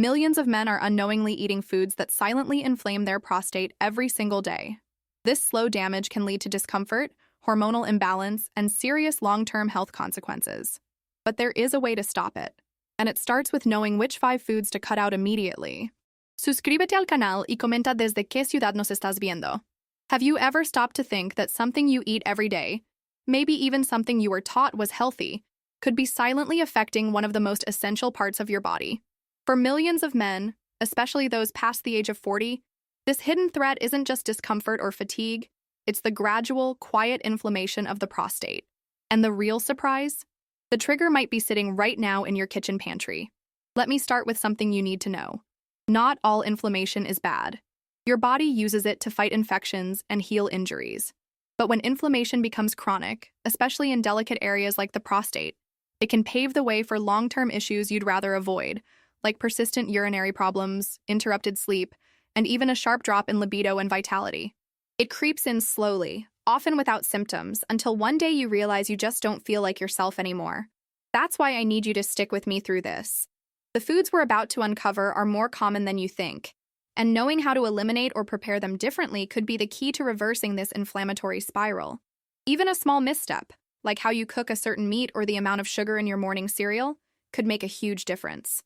Millions of men are unknowingly eating foods that silently inflame their prostate every single day. This slow damage can lead to discomfort, hormonal imbalance, and serious long-term health consequences. But there is a way to stop it, and it starts with knowing which 5 foods to cut out immediately. Suscríbete al canal y comenta desde qué ciudad nos estás viendo. Have you ever stopped to think that something you eat every day, maybe even something you were taught was healthy, could be silently affecting one of the most essential parts of your body? For millions of men, especially those past the age of 40, this hidden threat isn't just discomfort or fatigue, it's the gradual, quiet inflammation of the prostate. And the real surprise? The trigger might be sitting right now in your kitchen pantry. Let me start with something you need to know. Not all inflammation is bad. Your body uses it to fight infections and heal injuries. But when inflammation becomes chronic, especially in delicate areas like the prostate, it can pave the way for long-term issues you'd rather avoid, like persistent urinary problems, interrupted sleep, and even a sharp drop in libido and vitality. It creeps in slowly, often without symptoms, until one day you realize you just don't feel like yourself anymore. That's why I need you to stick with me through this. The foods we're about to uncover are more common than you think, and knowing how to eliminate or prepare them differently could be the key to reversing this inflammatory spiral. Even a small misstep, like how you cook a certain meat or the amount of sugar in your morning cereal, could make a huge difference.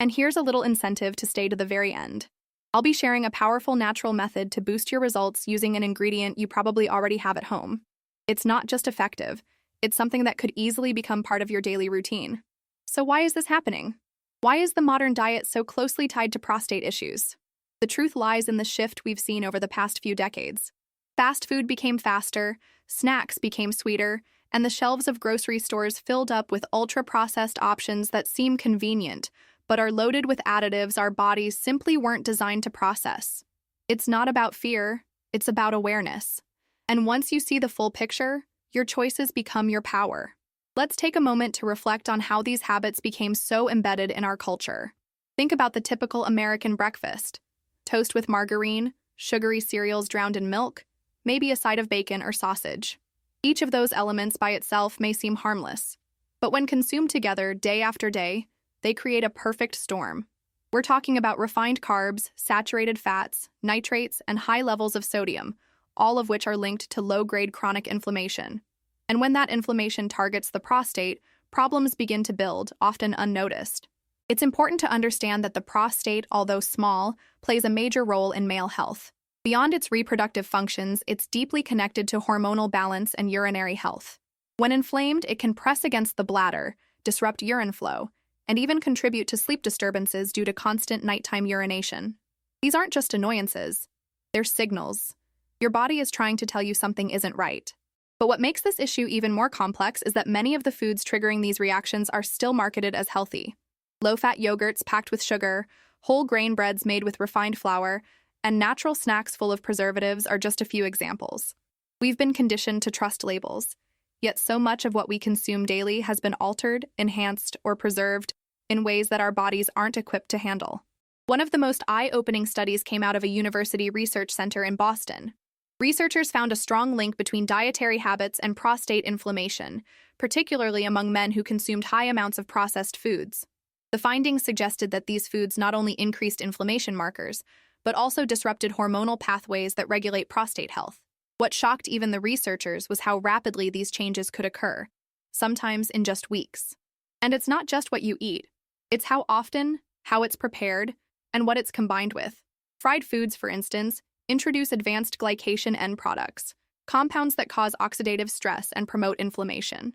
And here's a little incentive to stay to the very end. I'll be sharing a powerful natural method to boost your results using an ingredient you probably already have at home. It's not just effective, it's something that could easily become part of your daily routine. So why is this happening? Why is the modern diet so closely tied to prostate issues? The truth lies in the shift we've seen over the past few decades. Fast food became faster, snacks became sweeter, and the shelves of grocery stores filled up with ultra-processed options that seem convenient, but are loaded with additives our bodies simply weren't designed to process. It's not about fear, it's about awareness. And once you see the full picture, your choices become your power. Let's take a moment to reflect on how these habits became so embedded in our culture. Think about the typical American breakfast. Toast with margarine, sugary cereals drowned in milk, maybe a side of bacon or sausage. Each of those elements by itself may seem harmless, but when consumed together day after day, they create a perfect storm. We're talking about refined carbs, saturated fats, nitrates, and high levels of sodium, all of which are linked to low-grade chronic inflammation. And when that inflammation targets the prostate, problems begin to build, often unnoticed. It's important to understand that the prostate, although small, plays a major role in male health. Beyond its reproductive functions, it's deeply connected to hormonal balance and urinary health. When inflamed, it can press against the bladder, disrupt urine flow, and even contribute to sleep disturbances due to constant nighttime urination. These aren't just annoyances, they're signals. Your body is trying to tell you something isn't right. But what makes this issue even more complex is that many of the foods triggering these reactions are still marketed as healthy. Low-fat yogurts packed with sugar, whole grain breads made with refined flour, and natural snacks full of preservatives are just a few examples. We've been conditioned to trust labels, yet so much of what we consume daily has been altered, enhanced, or preserved in ways that our bodies aren't equipped to handle. One of the most eye-opening studies came out of a university research center in Boston. Researchers found a strong link between dietary habits and prostate inflammation, particularly among men who consumed high amounts of processed foods. The findings suggested that these foods not only increased inflammation markers, but also disrupted hormonal pathways that regulate prostate health. What shocked even the researchers was how rapidly these changes could occur, sometimes in just weeks. And it's not just what you eat. It's how often, how it's prepared, and what it's combined with. Fried foods, for instance, introduce advanced glycation end products, compounds that cause oxidative stress and promote inflammation.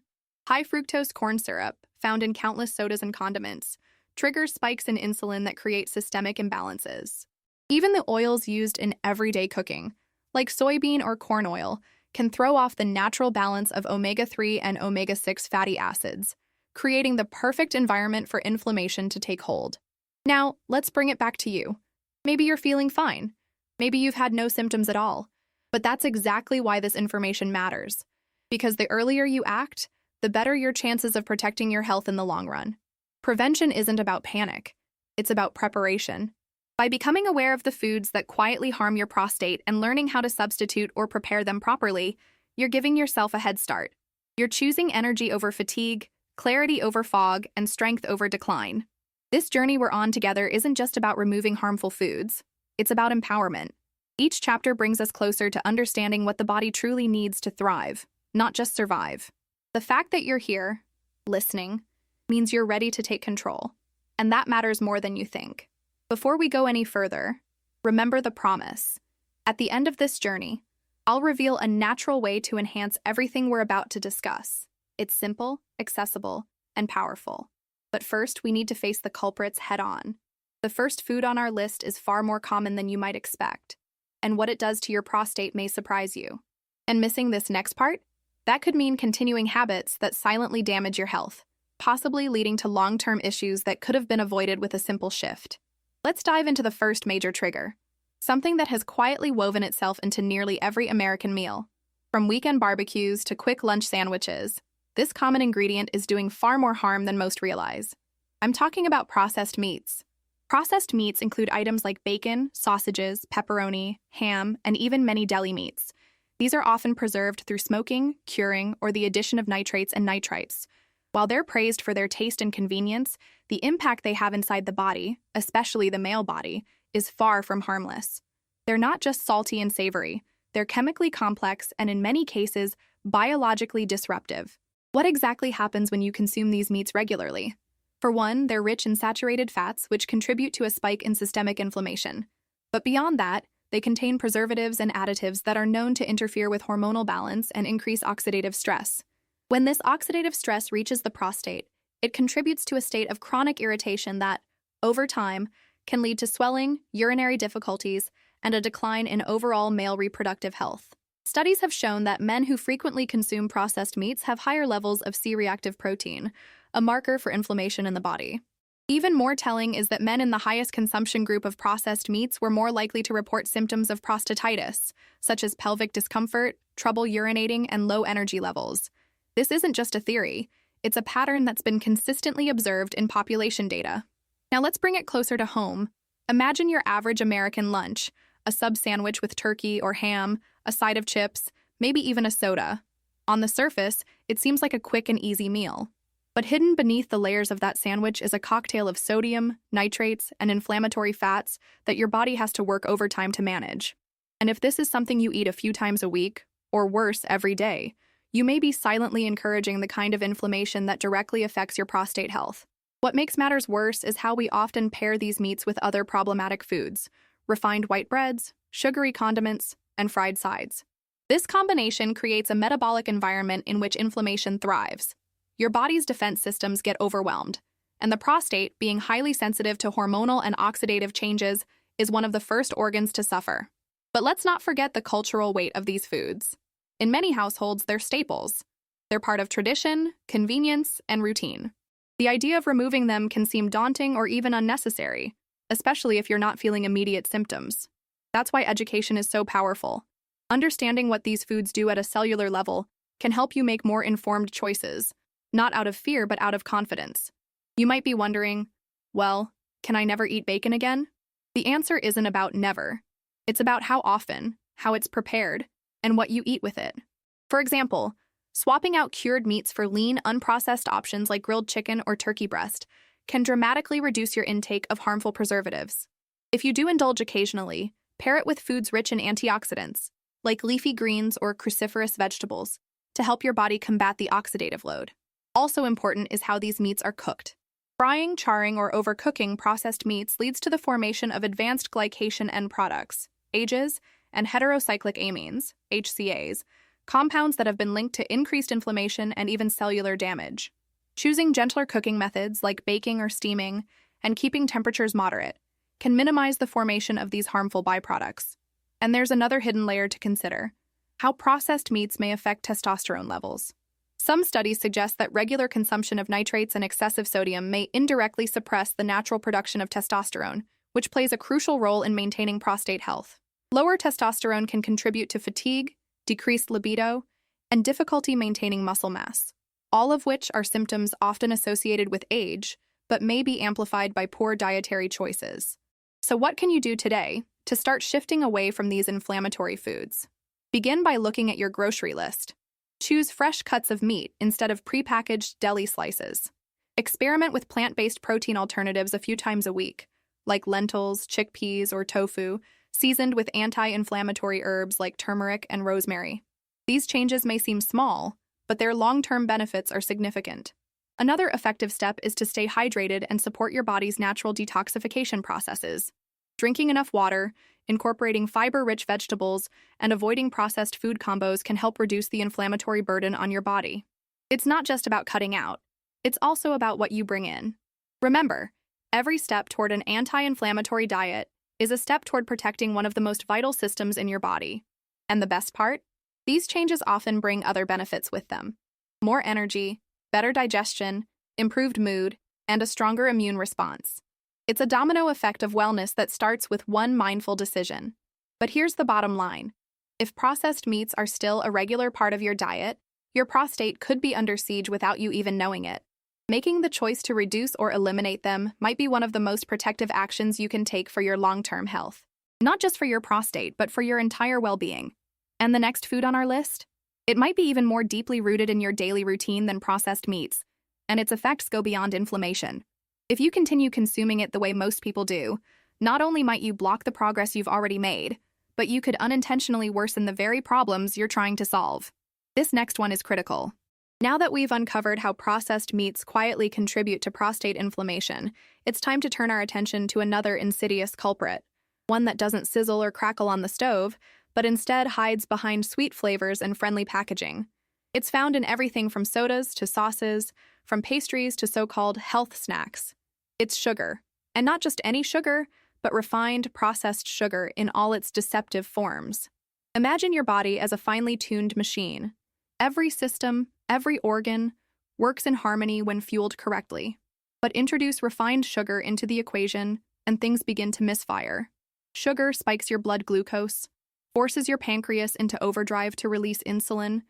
High-fructose corn syrup, found in countless sodas and condiments, triggers spikes in insulin that create systemic imbalances. Even the oils used in everyday cooking, like soybean or corn oil, can throw off the natural balance of omega-3 and omega-6 fatty acids, creating the perfect environment for inflammation to take hold. Now, let's bring it back to you. Maybe you're feeling fine. Maybe you've had no symptoms at all. But that's exactly why this information matters. Because the earlier you act, the better your chances of protecting your health in the long run. Prevention isn't about panic. It's about preparation. By becoming aware of the foods that quietly harm your prostate and learning how to substitute or prepare them properly, you're giving yourself a head start. You're choosing energy over fatigue, clarity over fog, and strength over decline. This journey we're on together isn't just about removing harmful foods, it's about empowerment. Each chapter brings us closer to understanding what the body truly needs to thrive, not just survive. The fact that you're here, listening, means you're ready to take control, and that matters more than you think. Before we go any further, remember the promise. At the end of this journey, I'll reveal a natural way to enhance everything we're about to discuss. It's simple, accessible, and powerful. But first, we need to face the culprits head-on. The first food on our list is far more common than you might expect, and what it does to your prostate may surprise you. And missing this next part? That could mean continuing habits that silently damage your health, possibly leading to long-term issues that could have been avoided with a simple shift. Let's dive into the first major trigger, something that has quietly woven itself into nearly every American meal. From weekend barbecues to quick lunch sandwiches, this common ingredient is doing far more harm than most realize. I'm talking about processed meats. Processed meats include items like bacon, sausages, pepperoni, ham, and even many deli meats. These are often preserved through smoking, curing, or the addition of nitrates and nitrites. While they're praised for their taste and convenience, the impact they have inside the body, especially the male body, is far from harmless. They're not just salty and savory, they're chemically complex and in many cases, biologically disruptive. What exactly happens when you consume these meats regularly? For one, they're rich in saturated fats, which contribute to a spike in systemic inflammation. But beyond that, they contain preservatives and additives that are known to interfere with hormonal balance and increase oxidative stress. When this oxidative stress reaches the prostate, it contributes to a state of chronic irritation that, over time, can lead to swelling, urinary difficulties, and a decline in overall male reproductive health. Studies have shown that men who frequently consume processed meats have higher levels of C-reactive protein, a marker for inflammation in the body. Even more telling is that men in the highest consumption group of processed meats were more likely to report symptoms of prostatitis, such as pelvic discomfort, trouble urinating, and low energy levels. This isn't just a theory, it's a pattern that's been consistently observed in population data. Now let's bring it closer to home. Imagine your average American lunch, a sub sandwich with turkey or ham, a side of chips, maybe even a soda. On the surface, it seems like a quick and easy meal. But hidden beneath the layers of that sandwich is a cocktail of sodium, nitrates, and inflammatory fats that your body has to work overtime to manage. And if this is something you eat a few times a week, or worse, every day, you may be silently encouraging the kind of inflammation that directly affects your prostate health. What makes matters worse is how we often pair these meats with other problematic foods: refined white breads, sugary condiments, and fried sides. This combination creates a metabolic environment in which inflammation thrives. Your body's defense systems get overwhelmed, and the prostate, being highly sensitive to hormonal and oxidative changes, is one of the first organs to suffer. But let's not forget the cultural weight of these foods. In many households, they're staples. They're part of tradition, convenience, and routine. The idea of removing them can seem daunting or even unnecessary, especially if you're not feeling immediate symptoms. That's why education is so powerful. Understanding what these foods do at a cellular level can help you make more informed choices, not out of fear but out of confidence. You might be wondering, well, can I never eat bacon again? The answer isn't about never. It's about how often, how it's prepared, and what you eat with it. For example, swapping out cured meats for lean, unprocessed options like grilled chicken or turkey breast can dramatically reduce your intake of harmful preservatives. If you do indulge occasionally, pair it with foods rich in antioxidants, like leafy greens or cruciferous vegetables, to help your body combat the oxidative load. Also important is how these meats are cooked. Frying, charring, or overcooking processed meats leads to the formation of advanced glycation end products, AGEs, and heterocyclic amines, HCAs, compounds that have been linked to increased inflammation and even cellular damage. Choosing gentler cooking methods like baking or steaming and keeping temperatures moderate can minimize the formation of these harmful byproducts. And there's another hidden layer to consider: how processed meats may affect testosterone levels. Some studies suggest that regular consumption of nitrates and excessive sodium may indirectly suppress the natural production of testosterone, which plays a crucial role in maintaining prostate health. Lower testosterone can contribute to fatigue, decreased libido, and difficulty maintaining muscle mass, all of which are symptoms often associated with age, but may be amplified by poor dietary choices. So what can you do today to start shifting away from these inflammatory foods? Begin by looking at your grocery list. Choose fresh cuts of meat instead of prepackaged deli slices. Experiment with plant-based protein alternatives a few times a week, like lentils, chickpeas, or tofu, seasoned with anti-inflammatory herbs like turmeric and rosemary. These changes may seem small, but their long-term benefits are significant. Another effective step is to stay hydrated and support your body's natural detoxification processes. Drinking enough water, incorporating fiber-rich vegetables, and avoiding processed food combos can help reduce the inflammatory burden on your body. It's not just about cutting out. It's also about what you bring in. Remember, every step toward an anti-inflammatory diet is a step toward protecting one of the most vital systems in your body. And the best part? These changes often bring other benefits with them. More energy, better digestion, improved mood, and a stronger immune response. It's a domino effect of wellness that starts with one mindful decision. But here's the bottom line. If processed meats are still a regular part of your diet, your prostate could be under siege without you even knowing it. Making the choice to reduce or eliminate them might be one of the most protective actions you can take for your long-term health. Not just for your prostate, but for your entire well-being. And the next food on our list? It might be even more deeply rooted in your daily routine than processed meats, and its effects go beyond inflammation. If you continue consuming it the way most people do, not only might you block the progress you've already made, but you could unintentionally worsen the very problems you're trying to solve. This next one is critical. Now that we've uncovered how processed meats quietly contribute to prostate inflammation, it's time to turn our attention to another insidious culprit, one that doesn't sizzle or crackle on the stove, but instead hides behind sweet flavors and friendly packaging. It's found in everything from sodas to sauces, from pastries to so-called health snacks. It's sugar, and not just any sugar, but refined, processed sugar in all its deceptive forms. Imagine your body as a finely tuned machine. Every system, every organ, works in harmony when fueled correctly. But introduce refined sugar into the equation, and things begin to misfire. Sugar spikes your blood glucose, forces your pancreas into overdrive to release insulin,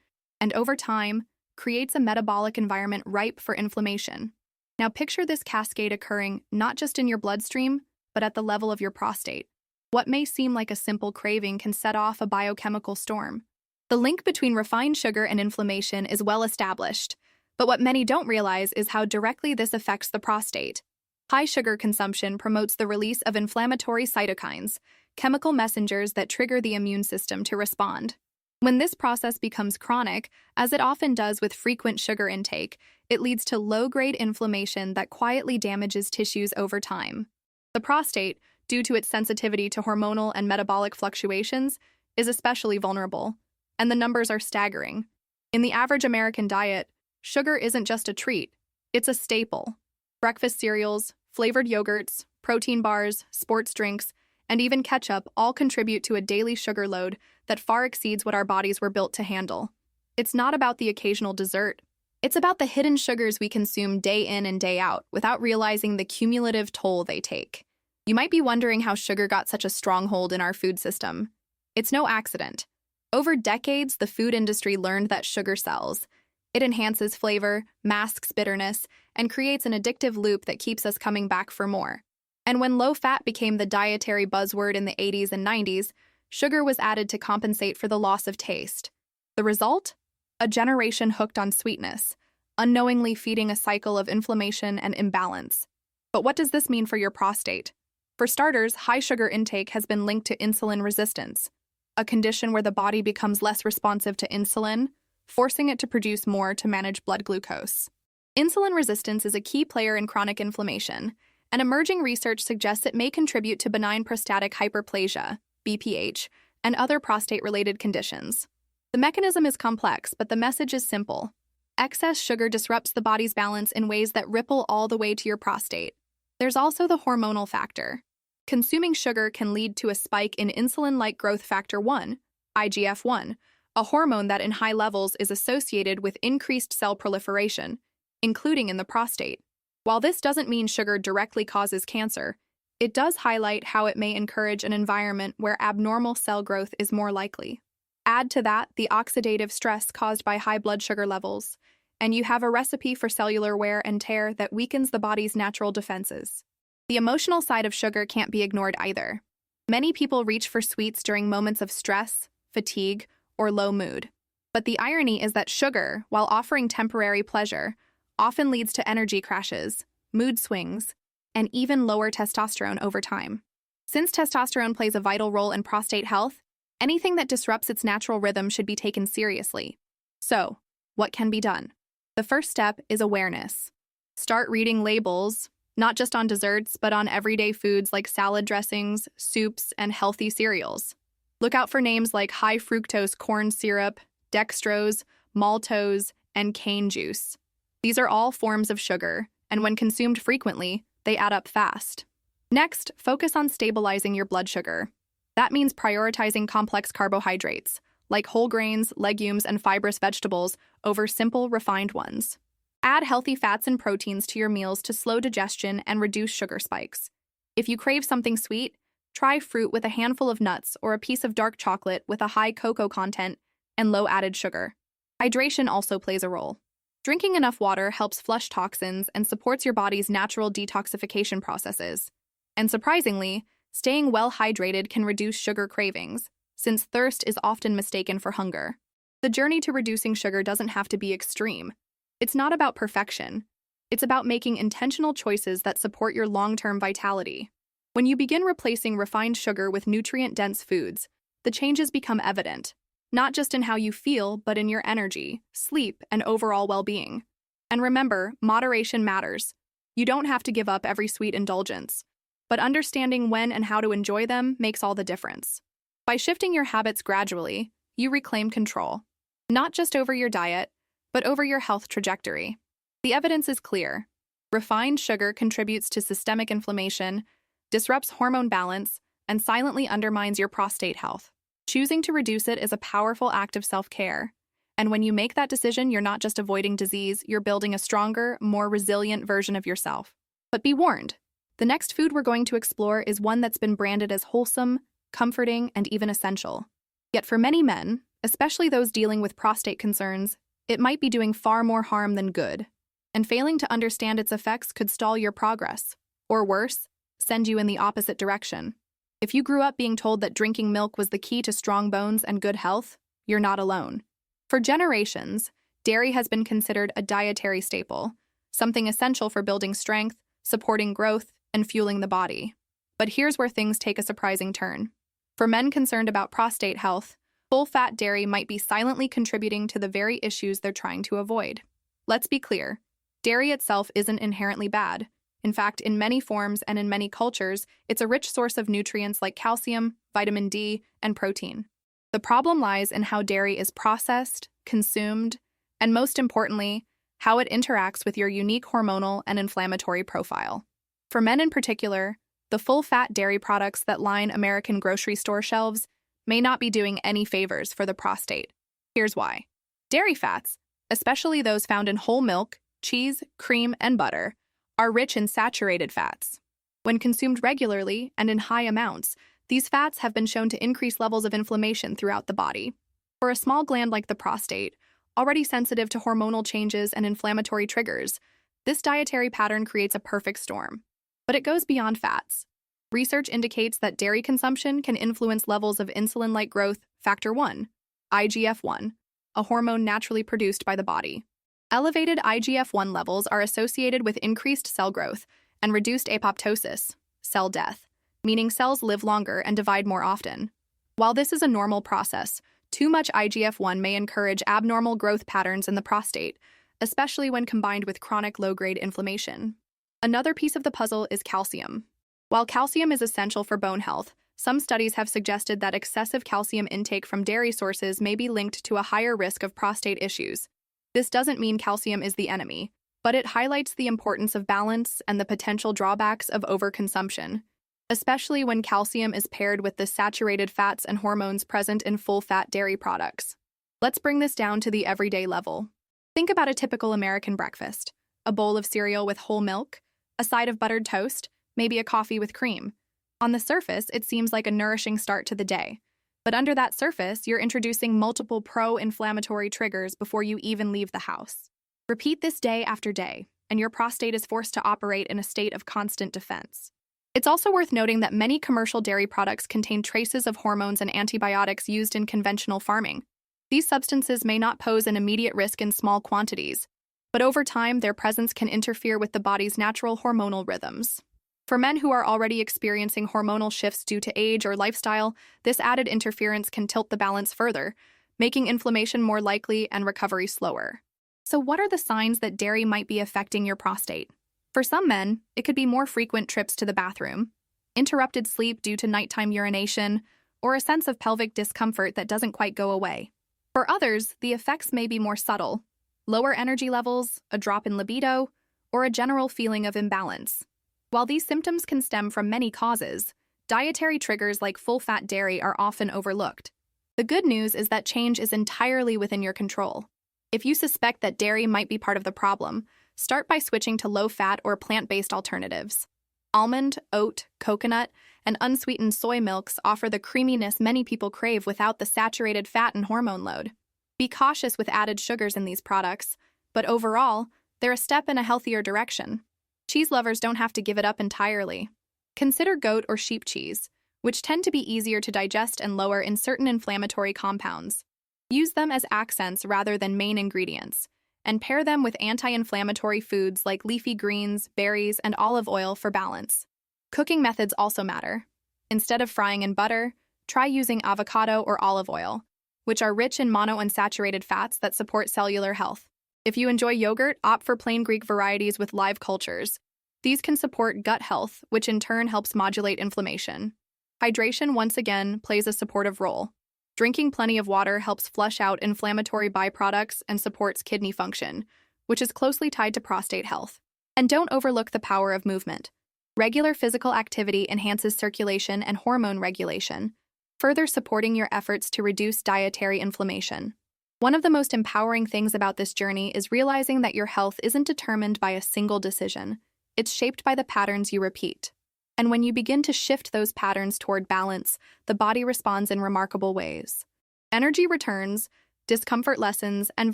and over time, creates a metabolic environment ripe for inflammation. Now picture this cascade occurring not just in your bloodstream, but at the level of your prostate. What may seem like a simple craving can set off a biochemical storm. The link between refined sugar and inflammation is well established, but what many don't realize is how directly this affects the prostate. High sugar consumption promotes the release of inflammatory cytokines, chemical messengers that trigger the immune system to respond. When this process becomes chronic, as it often does with frequent sugar intake, it leads to low-grade inflammation that quietly damages tissues over time. The prostate, due to its sensitivity to hormonal and metabolic fluctuations, is especially vulnerable, and the numbers are staggering. In the average American diet, sugar isn't just a treat, it's a staple. Breakfast cereals, flavored yogurts, protein bars, sports drinks, and even ketchup all contribute to a daily sugar load that far exceeds what our bodies were built to handle. It's not about the occasional dessert. It's about the hidden sugars we consume day in and day out without realizing the cumulative toll they take. You might be wondering how sugar got such a stronghold in our food system. It's no accident. Over decades, the food industry learned that sugar sells. It enhances flavor, masks bitterness, and creates an addictive loop that keeps us coming back for more. And when low-fat became the dietary buzzword in the 80s and 90s, sugar was added to compensate for the loss of taste. The result? A generation hooked on sweetness, unknowingly feeding a cycle of inflammation and imbalance. But what does this mean for your prostate? For starters, high sugar intake has been linked to insulin resistance, a condition where the body becomes less responsive to insulin, forcing it to produce more to manage blood glucose. Insulin resistance is a key player in chronic inflammation, and emerging research suggests it may contribute to benign prostatic hyperplasia, BPH, and other prostate-related conditions. The mechanism is complex, but the message is simple. Excess sugar disrupts the body's balance in ways that ripple all the way to your prostate. There's also the hormonal factor. Consuming sugar can lead to a spike in insulin-like growth factor 1, IGF-1, a hormone that in high levels is associated with increased cell proliferation, including in the prostate. While this doesn't mean sugar directly causes cancer, it does highlight how it may encourage an environment where abnormal cell growth is more likely. Add to that the oxidative stress caused by high blood sugar levels, and you have a recipe for cellular wear and tear that weakens the body's natural defenses. The emotional side of sugar can't be ignored either. Many people reach for sweets during moments of stress, fatigue, or low mood. But the irony is that sugar, while offering temporary pleasure, often leads to energy crashes, mood swings, and even lower testosterone over time. Since testosterone plays a vital role in prostate health, anything that disrupts its natural rhythm should be taken seriously. So, what can be done? The first step is awareness. Start reading labels, not just on desserts, but on everyday foods like salad dressings, soups, and healthy cereals. Look out for names like high fructose corn syrup, dextrose, maltose, and cane juice. These are all forms of sugar, and when consumed frequently, they add up fast. Next, focus on stabilizing your blood sugar. That means prioritizing complex carbohydrates, like whole grains, legumes, and fibrous vegetables, over simple, refined ones. Add healthy fats and proteins to your meals to slow digestion and reduce sugar spikes. If you crave something sweet, try fruit with a handful of nuts or a piece of dark chocolate with a high cocoa content and low added sugar. Hydration also plays a role. Drinking enough water helps flush toxins and supports your body's natural detoxification processes. And surprisingly, staying well hydrated can reduce sugar cravings, since thirst is often mistaken for hunger. The journey to reducing sugar doesn't have to be extreme. It's not about perfection. It's about making intentional choices that support your long-term vitality. When you begin replacing refined sugar with nutrient-dense foods, the changes become evident, not just in how you feel, but in your energy, sleep, and overall well-being. And remember, moderation matters. You don't have to give up every sweet indulgence, but understanding when and how to enjoy them makes all the difference. By shifting your habits gradually, you reclaim control, not just over your diet, but over your health trajectory. The evidence is clear. Refined sugar contributes to systemic inflammation, disrupts hormone balance, and silently undermines your prostate health. Choosing to reduce it is a powerful act of self-care. And when you make that decision, you're not just avoiding disease, you're building a stronger, more resilient version of yourself. But be warned, the next food we're going to explore is one that's been branded as wholesome, comforting, and even essential. Yet for many men, especially those dealing with prostate concerns, it might be doing far more harm than good. And failing to understand its effects could stall your progress, or worse, send you in the opposite direction. If you grew up being told that drinking milk was the key to strong bones and good health, you're not alone. For generations, dairy has been considered a dietary staple, something essential for building strength, supporting growth, and fueling the body. But here's where things take a surprising turn. For men concerned about prostate health, full-fat dairy might be silently contributing to the very issues they're trying to avoid. Let's be clear, dairy itself isn't inherently bad. In fact, in many forms and in many cultures, it's a rich source of nutrients like calcium, vitamin D, and protein. The problem lies in how dairy is processed, consumed, and most importantly, how it interacts with your unique hormonal and inflammatory profile. For men in particular, the full-fat dairy products that line American grocery store shelves may not be doing any favors for the prostate. Here's why. Dairy fats, especially those found in whole milk, cheese, cream, and butter, are rich in saturated fats. When consumed regularly and in high amounts, these fats have been shown to increase levels of inflammation throughout the body. For a small gland like the prostate, already sensitive to hormonal changes and inflammatory triggers, this dietary pattern creates a perfect storm. But it goes beyond fats. Research indicates that dairy consumption can influence levels of insulin-like growth factor 1, IGF-1, a hormone naturally produced by the body. Elevated IGF-1 levels are associated with increased cell growth and reduced apoptosis, cell death, meaning cells live longer and divide more often. While this is a normal process, too much IGF-1 may encourage abnormal growth patterns in the prostate, especially when combined with chronic low-grade inflammation. Another piece of the puzzle is calcium. While calcium is essential for bone health, some studies have suggested that excessive calcium intake from dairy sources may be linked to a higher risk of prostate issues. This doesn't mean calcium is the enemy, but it highlights the importance of balance and the potential drawbacks of overconsumption, especially when calcium is paired with the saturated fats and hormones present in full-fat dairy products. Let's bring this down to the everyday level. Think about a typical American breakfast: a bowl of cereal with whole milk, a side of buttered toast, maybe a coffee with cream. On the surface, it seems like a nourishing start to the day. But under that surface, you're introducing multiple pro-inflammatory triggers before you even leave the house. Repeat this day after day, and your prostate is forced to operate in a state of constant defense. It's also worth noting that many commercial dairy products contain traces of hormones and antibiotics used in conventional farming. These substances may not pose an immediate risk in small quantities, but over time, their presence can interfere with the body's natural hormonal rhythms. For men who are already experiencing hormonal shifts due to age or lifestyle, this added interference can tilt the balance further, making inflammation more likely and recovery slower. So what are the signs that dairy might be affecting your prostate? For some men, it could be more frequent trips to the bathroom, interrupted sleep due to nighttime urination, or a sense of pelvic discomfort that doesn't quite go away. For others, the effects may be more subtle: lower energy levels, a drop in libido, or a general feeling of imbalance. While these symptoms can stem from many causes, dietary triggers like full-fat dairy are often overlooked. The good news is that change is entirely within your control. If you suspect that dairy might be part of the problem, start by switching to low-fat or plant-based alternatives. Almond, oat, coconut, and unsweetened soy milks offer the creaminess many people crave without the saturated fat and hormone load. Be cautious with added sugars in these products, but overall, they're a step in a healthier direction. Cheese lovers don't have to give it up entirely. Consider goat or sheep cheese, which tend to be easier to digest and lower in certain inflammatory compounds. Use them as accents rather than main ingredients, and pair them with anti-inflammatory foods like leafy greens, berries, and olive oil for balance. Cooking methods also matter. Instead of frying in butter, try using avocado or olive oil, which are rich in monounsaturated fats that support cellular health. If you enjoy yogurt, opt for plain Greek varieties with live cultures. These can support gut health, which in turn helps modulate inflammation. Hydration, once again, plays a supportive role. Drinking plenty of water helps flush out inflammatory byproducts and supports kidney function, which is closely tied to prostate health. And don't overlook the power of movement. Regular physical activity enhances circulation and hormone regulation, further supporting your efforts to reduce dietary inflammation. One of the most empowering things about this journey is realizing that your health isn't determined by a single decision. It's shaped by the patterns you repeat. And when you begin to shift those patterns toward balance, the body responds in remarkable ways. Energy returns, discomfort lessens, and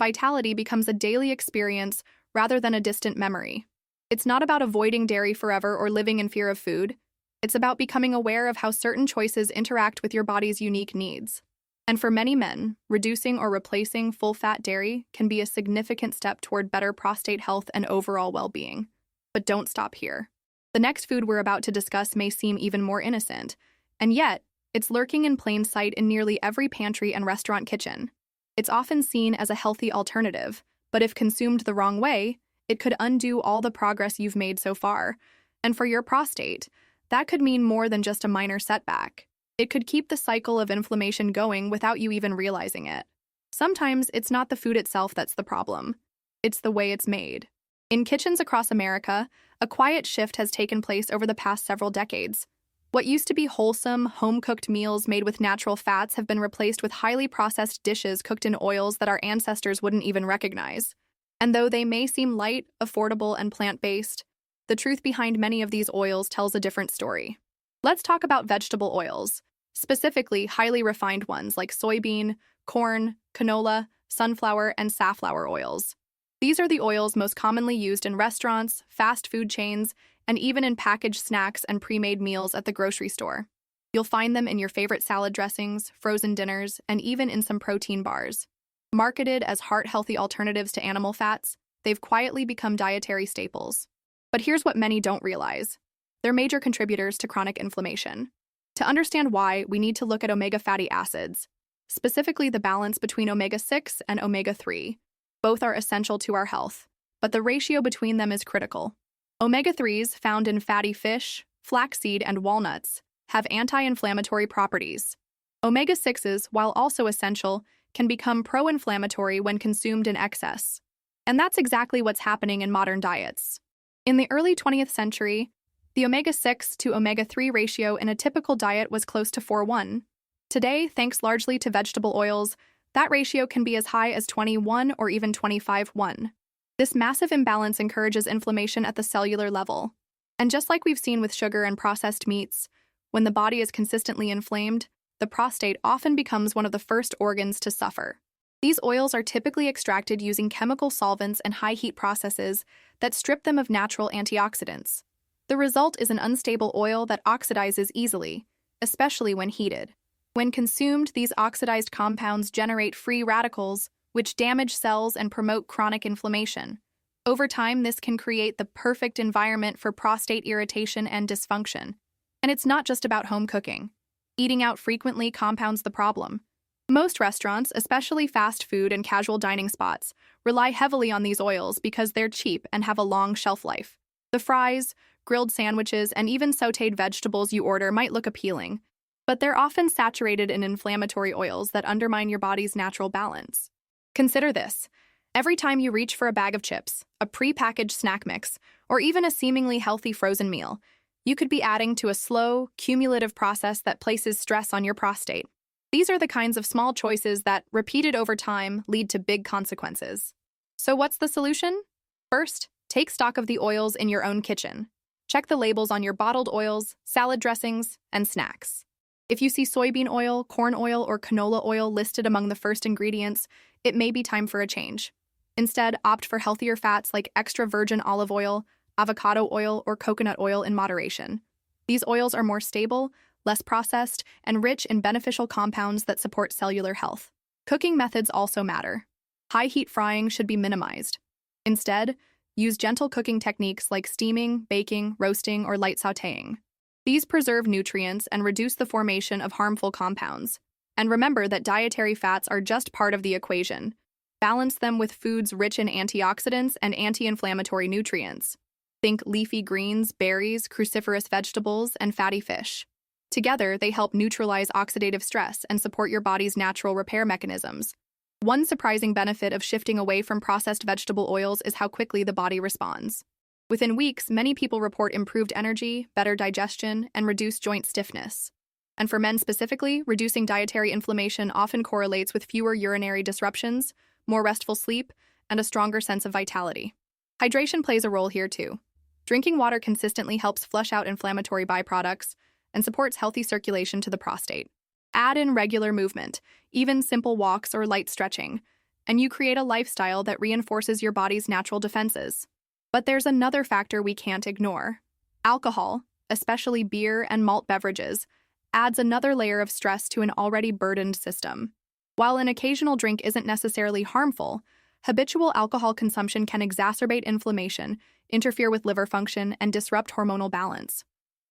vitality becomes a daily experience rather than a distant memory. It's not about avoiding dairy forever or living in fear of food. It's about becoming aware of how certain choices interact with your body's unique needs. And for many men, reducing or replacing full-fat dairy can be a significant step toward better prostate health and overall well-being. But don't stop here. The next food we're about to discuss may seem even more innocent, and yet, it's lurking in plain sight in nearly every pantry and restaurant kitchen. It's often seen as a healthy alternative, but if consumed the wrong way, it could undo all the progress you've made so far. And for your prostate, that could mean more than just a minor setback. It could keep the cycle of inflammation going without you even realizing it. Sometimes it's not the food itself that's the problem. It's the way it's made. In kitchens across America, a quiet shift has taken place over the past several decades. What used to be wholesome, home-cooked meals made with natural fats have been replaced with highly processed dishes cooked in oils that our ancestors wouldn't even recognize. And though they may seem light, affordable, and plant-based, the truth behind many of these oils tells a different story. Let's talk about vegetable oils, specifically highly refined ones like soybean, corn, canola, sunflower, and safflower oils. These are the oils most commonly used in restaurants, fast food chains, and even in packaged snacks and pre-made meals at the grocery store. You'll find them in your favorite salad dressings, frozen dinners, and even in some protein bars. Marketed as heart-healthy alternatives to animal fats, they've quietly become dietary staples. But here's what many don't realize. They're major contributors to chronic inflammation. To understand why, we need to look at omega fatty acids, specifically the balance between omega-6 and omega-3. Both are essential to our health, but the ratio between them is critical. Omega-3s, found in fatty fish, flaxseed, and walnuts, have anti-inflammatory properties. Omega-6s, while also essential, can become pro-inflammatory when consumed in excess. And that's exactly what's happening in modern diets. In the early 20th century, the omega-6 to omega-3 ratio in a typical diet was close to 4:1. Today, thanks largely to vegetable oils, that ratio can be as high as 21 or even 25:1. This massive imbalance encourages inflammation at the cellular level. And just like we've seen with sugar and processed meats, when the body is consistently inflamed, the prostate often becomes one of the first organs to suffer. These oils are typically extracted using chemical solvents and high-heat processes that strip them of natural antioxidants. The result is an unstable oil that oxidizes easily, especially when heated. When consumed, these oxidized compounds generate free radicals, which damage cells and promote chronic inflammation. Over time, this can create the perfect environment for prostate irritation and dysfunction. And it's not just about home cooking. Eating out frequently compounds the problem. Most restaurants, especially fast food and casual dining spots, rely heavily on these oils because they're cheap and have a long shelf life. The fries, grilled sandwiches, and even sautéed vegetables you order might look appealing, but they're often saturated in inflammatory oils that undermine your body's natural balance. Consider this. Every time you reach for a bag of chips, a pre-packaged snack mix, or even a seemingly healthy frozen meal, you could be adding to a slow, cumulative process that places stress on your prostate. These are the kinds of small choices that, repeated over time, lead to big consequences. So what's the solution? First, take stock of the oils in your own kitchen. Check the labels on your bottled oils, salad dressings, and snacks. If you see soybean oil, corn oil, or canola oil listed among the first ingredients, it may be time for a change. Instead, opt for healthier fats like extra virgin olive oil, avocado oil, or coconut oil in moderation. These oils are more stable, less processed, and rich in beneficial compounds that support cellular health. Cooking methods also matter. High-heat frying should be minimized. Instead, use gentle cooking techniques like steaming, baking, roasting, or light sautéing. These preserve nutrients and reduce the formation of harmful compounds. And remember that dietary fats are just part of the equation. Balance them with foods rich in antioxidants and anti-inflammatory nutrients. Think leafy greens, berries, cruciferous vegetables, and fatty fish. Together, they help neutralize oxidative stress and support your body's natural repair mechanisms. One surprising benefit of shifting away from processed vegetable oils is how quickly the body responds. Within weeks, many people report improved energy, better digestion, and reduced joint stiffness. And for men specifically, reducing dietary inflammation often correlates with fewer urinary disruptions, more restful sleep, and a stronger sense of vitality. Hydration plays a role here too. Drinking water consistently helps flush out inflammatory byproducts and supports healthy circulation to the prostate. Add in regular movement, even simple walks or light stretching, and you create a lifestyle that reinforces your body's natural defenses. But there's another factor we can't ignore. Alcohol, especially beer and malt beverages, adds another layer of stress to an already burdened system. While an occasional drink isn't necessarily harmful, habitual alcohol consumption can exacerbate inflammation, interfere with liver function, and disrupt hormonal balance.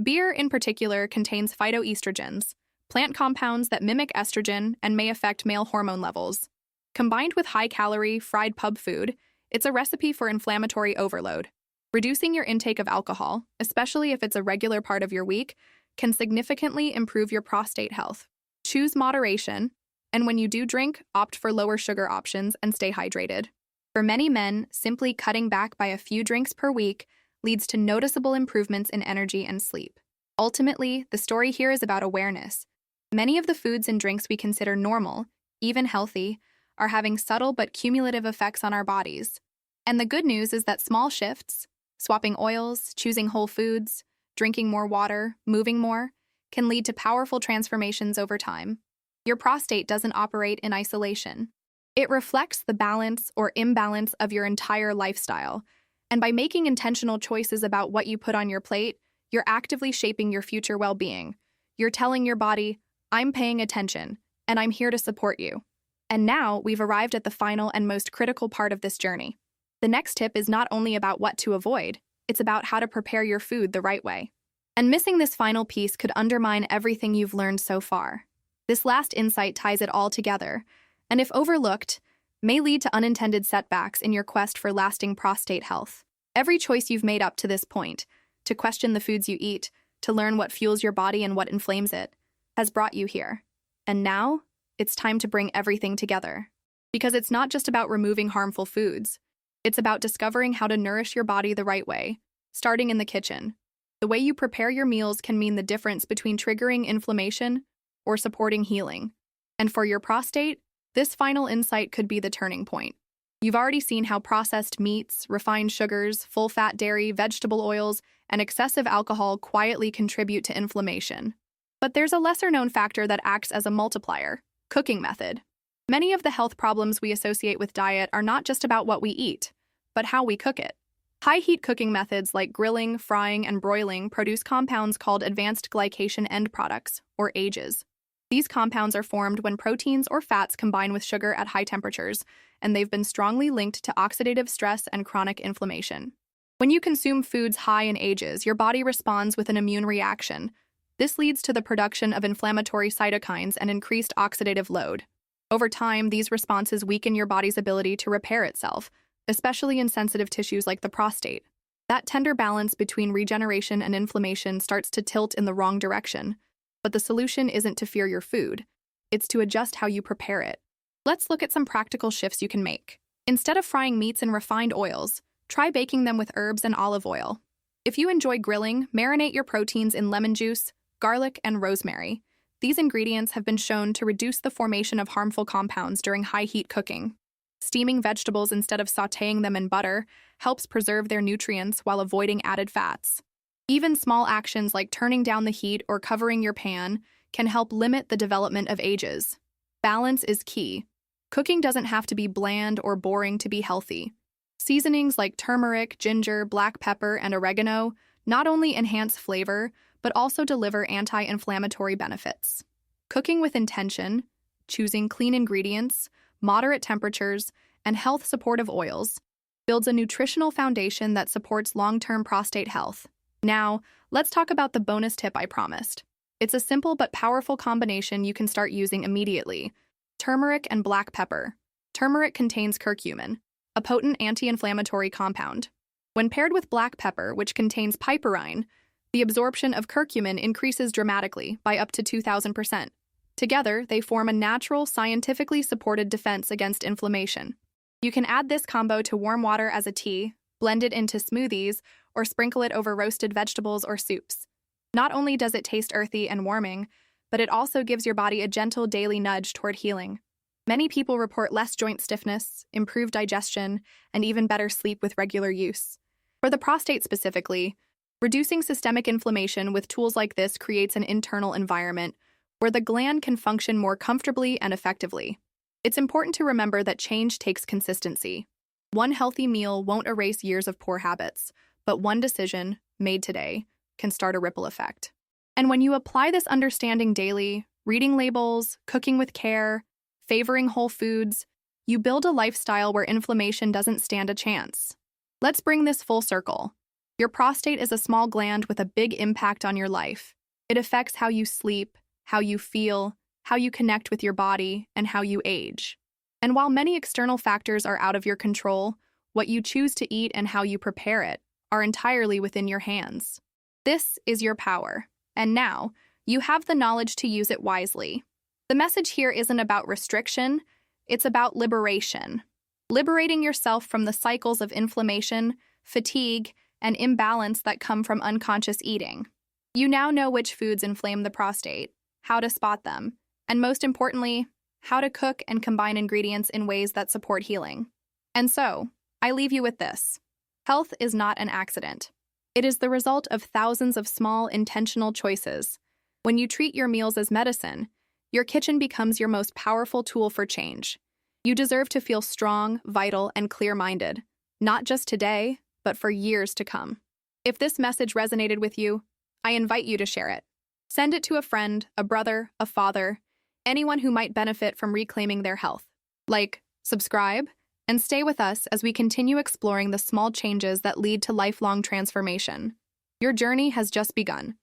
Beer, in particular, contains phytoestrogens, plant compounds that mimic estrogen and may affect male hormone levels. Combined with high-calorie, fried pub food, it's a recipe for inflammatory overload. Reducing your intake of alcohol, especially if it's a regular part of your week, can significantly improve your prostate health. Choose moderation, and when you do drink, opt for lower sugar options and stay hydrated. For many men, simply cutting back by a few drinks per week leads to noticeable improvements in energy and sleep. Ultimately, the story here is about awareness. Many of the foods and drinks we consider normal, even healthy, are having subtle but cumulative effects on our bodies. And the good news is that small shifts, swapping oils, choosing whole foods, drinking more water, moving more, can lead to powerful transformations over time. Your prostate doesn't operate in isolation. It reflects the balance or imbalance of your entire lifestyle, and by making intentional choices about what you put on your plate, you're actively shaping your future well-being. You're telling your body, I'm paying attention, and I'm here to support you. And now we've arrived at the final and most critical part of this journey. The next tip is not only about what to avoid, it's about how to prepare your food the right way. And missing this final piece could undermine everything you've learned so far. This last insight ties it all together, and if overlooked, may lead to unintended setbacks in your quest for lasting prostate health. Every choice you've made up to this point, to question the foods you eat, to learn what fuels your body and what inflames it, has brought you here. And now, it's time to bring everything together. Because it's not just about removing harmful foods. It's about discovering how to nourish your body the right way, starting in the kitchen. The way you prepare your meals can mean the difference between triggering inflammation or supporting healing. And for your prostate, this final insight could be the turning point. You've already seen how processed meats, refined sugars, full-fat dairy, vegetable oils, and excessive alcohol quietly contribute to inflammation. But there's a lesser-known factor that acts as a multiplier: cooking method. Many of the health problems we associate with diet are not just about what we eat, but how we cook it. High-heat cooking methods like grilling, frying, and broiling produce compounds called advanced glycation end products, or AGEs. These compounds are formed when proteins or fats combine with sugar at high temperatures, and they've been strongly linked to oxidative stress and chronic inflammation. When you consume foods high in AGEs, your body responds with an immune reaction. This leads to the production of inflammatory cytokines and increased oxidative load. Over time, these responses weaken your body's ability to repair itself, especially in sensitive tissues like the prostate. That tender balance between regeneration and inflammation starts to tilt in the wrong direction. But the solution isn't to fear your food. It's to adjust how you prepare it. Let's look at some practical shifts you can make. Instead of frying meats in refined oils, try baking them with herbs and olive oil. If you enjoy grilling, marinate your proteins in lemon juice, garlic, and rosemary. These ingredients have been shown to reduce the formation of harmful compounds during high-heat cooking. Steaming vegetables instead of sautéing them in butter helps preserve their nutrients while avoiding added fats. Even small actions like turning down the heat or covering your pan can help limit the development of AGEs. Balance is key. Cooking doesn't have to be bland or boring to be healthy. Seasonings like turmeric, ginger, black pepper, and oregano not only enhance flavor, but also deliver anti-inflammatory benefits. Cooking with intention, choosing clean ingredients, moderate temperatures, and health-supportive oils builds a nutritional foundation that supports long-term prostate health. Now, let's talk about the bonus tip I promised. It's a simple but powerful combination you can start using immediately. Turmeric and black pepper. Turmeric contains curcumin, a potent anti-inflammatory compound. When paired with black pepper, which contains piperine, the absorption of curcumin increases dramatically by up to 2,000%. Together, they form a natural, scientifically supported defense against inflammation. You can add this combo to warm water as a tea, blend it into smoothies, or sprinkle it over roasted vegetables or soups. Not only does it taste earthy and warming, but it also gives your body a gentle daily nudge toward healing. Many people report less joint stiffness, improved digestion, and even better sleep with regular use. For the prostate specifically, reducing systemic inflammation with tools like this creates an internal environment where the gland can function more comfortably and effectively. It's important to remember that change takes consistency. One healthy meal won't erase years of poor habits, but one decision, made today, can start a ripple effect. And when you apply this understanding daily, reading labels, cooking with care, favoring whole foods, you build a lifestyle where inflammation doesn't stand a chance. Let's bring this full circle. Your prostate is a small gland with a big impact on your life. It affects how you sleep, how you feel, how you connect with your body, and how you age. And while many external factors are out of your control, what you choose to eat and how you prepare it are entirely within your hands. This is your power. And now, you have the knowledge to use it wisely. The message here isn't about restriction, it's about liberation. Liberating yourself from the cycles of inflammation, fatigue, and imbalance that come from unconscious eating. You now know which foods inflame the prostate, how to spot them, and most importantly, how to cook and combine ingredients in ways that support healing. And so, I leave you with this. Health is not an accident. It is the result of thousands of small, intentional choices. When you treat your meals as medicine, your kitchen becomes your most powerful tool for change. You deserve to feel strong, vital, and clear-minded, not just today, but for years to come. If this message resonated with you, I invite you to share it. Send it to a friend, a brother, a father, anyone who might benefit from reclaiming their health. Like, subscribe, and stay with us as we continue exploring the small changes that lead to lifelong transformation. Your journey has just begun.